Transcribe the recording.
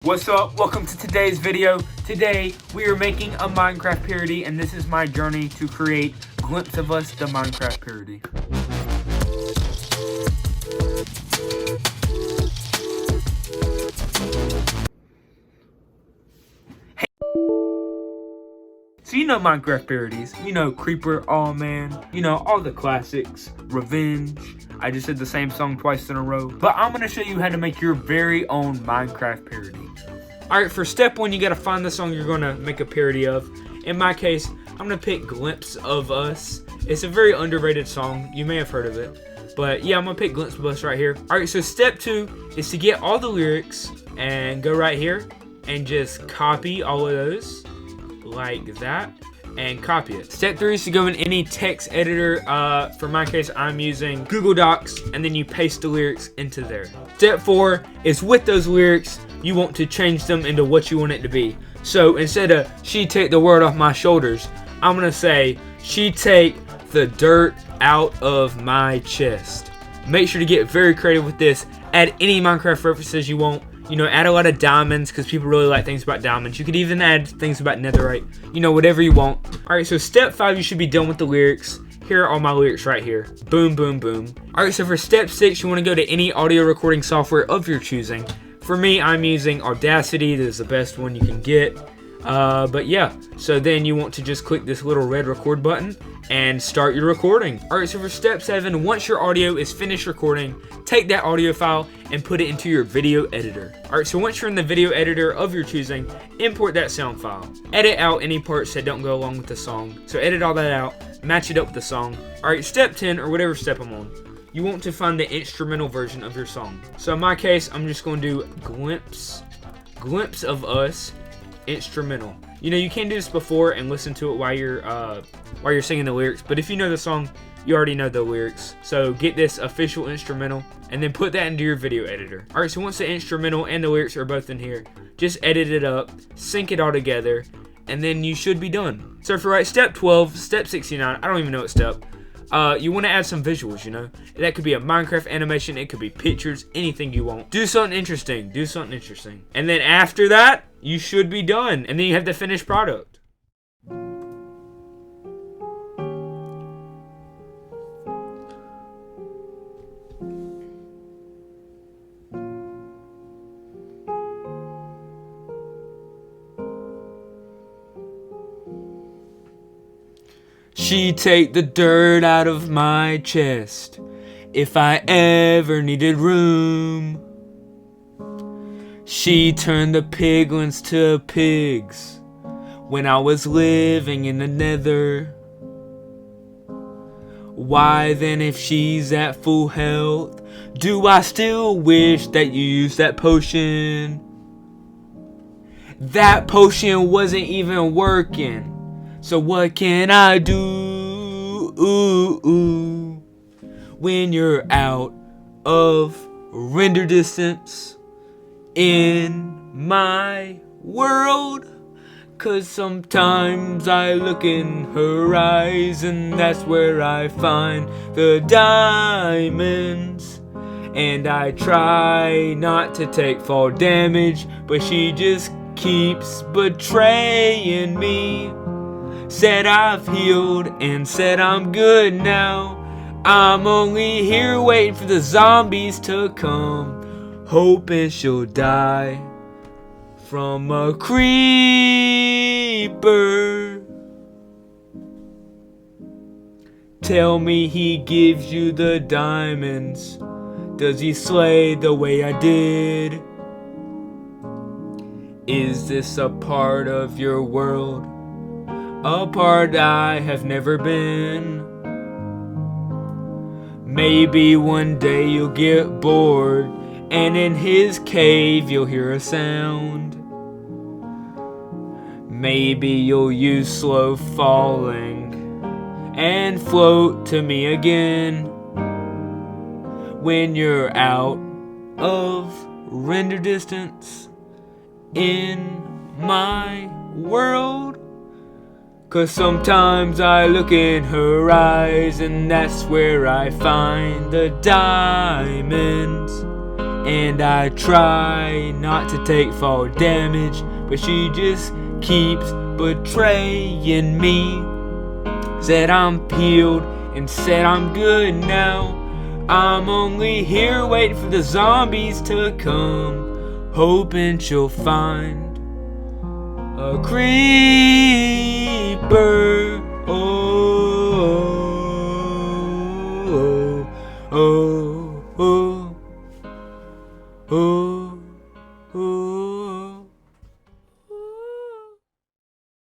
What's up? Welcome to today's video. Today we are making a Minecraft parody, and this is my journey to create Glimpse of Us, the Minecraft parody. So you know Minecraft parodies, you know Creeper, Aw Man, you know all the classics, Revenge. I just did the same song twice in a row, but I'm gonna show you how to make your very own Minecraft parody. Alright, for step one, you gotta find the song you're gonna make a parody of. In my case, I'm gonna pick Glimpse of Us. It's a very underrated song, you may have heard of it. But yeah, I'm gonna pick Glimpse of Us right here. Alright, so step two is to get all the lyrics and go right here and just copy all of those. Like that, and copy it. Step 3 is to go in any text editor. For my case, I'm using Google Docs, and then you paste the lyrics into there. Step 4 is with those lyrics, you want to change them into what you want it to be. So instead of "she take the world off my shoulders," I'm gonna say "she take the dirt out of my chest." Make sure to get very creative with this. Add any Minecraft references you want. You know, add a lot of diamonds because people really like things about diamonds. You could even add things about netherite. You know, whatever you want. Alright, so step 5, you should be done with the lyrics. Here are all my lyrics right here. Boom, boom, boom. Alright, so for step 6, you want to go to any audio recording software of your choosing. For me, I'm using Audacity. This is the best one you can get. But yeah, so then you want to just click this little red record button and start your recording. Alright, so for step 7, once your audio is finished recording, take that audio file and put it into your video editor. Alright, so once you're in the video editor of your choosing, import that sound file. Edit out any parts that don't go along with the song. So edit all that out, match it up with the song. Alright, step 10, or whatever step I'm on, you want to find the instrumental version of your song. So in my case, I'm just going to do Glimpse of Us, instrumental. You know, you can do this before and listen to it while you're singing the lyrics, but if you know the song, you already know the lyrics. So get this official instrumental and then put that into your video editor. Alright, so once the instrumental and the lyrics are both in here, just edit it up, sync it all together, and then you should be done. So for step 12, step 69, I don't even know what step, you want to add some visuals, you know. That could be a Minecraft animation, it could be pictures, anything you want. Do something interesting, And then after that, you should be done. And then you have the finished product. She take the dirt out of my chest if I ever needed room. She turned the piglins to pigs when I was living in the nether. Why then, if she's at full health, do I still wish that you used that potion? That potion wasn't even working. So what can I do when you're out of render distance in my world? 'Cause sometimes I look in her eyes and that's where I find the diamonds. And I try not to take fall damage, but she just keeps betraying me. Said I've healed and said I'm good now. I'm only here waiting for the zombies to come, hoping she'll die from a creeper. Tell me he gives you the diamonds. Does he slay the way I did? Is this a part of your world? A part I have never been. Maybe one day you'll get bored and in his cave you'll hear a sound. Maybe you'll use slow falling and float to me again when you're out of render distance in my world. 'Cause sometimes I look in her eyes and that's where I find the diamonds. And I try not to take fall damage, but she just keeps betraying me. Said I'm healed and said I'm good now. I'm only here waiting for the zombies to come, hoping she'll find a creeper. Oh, oh, oh, oh.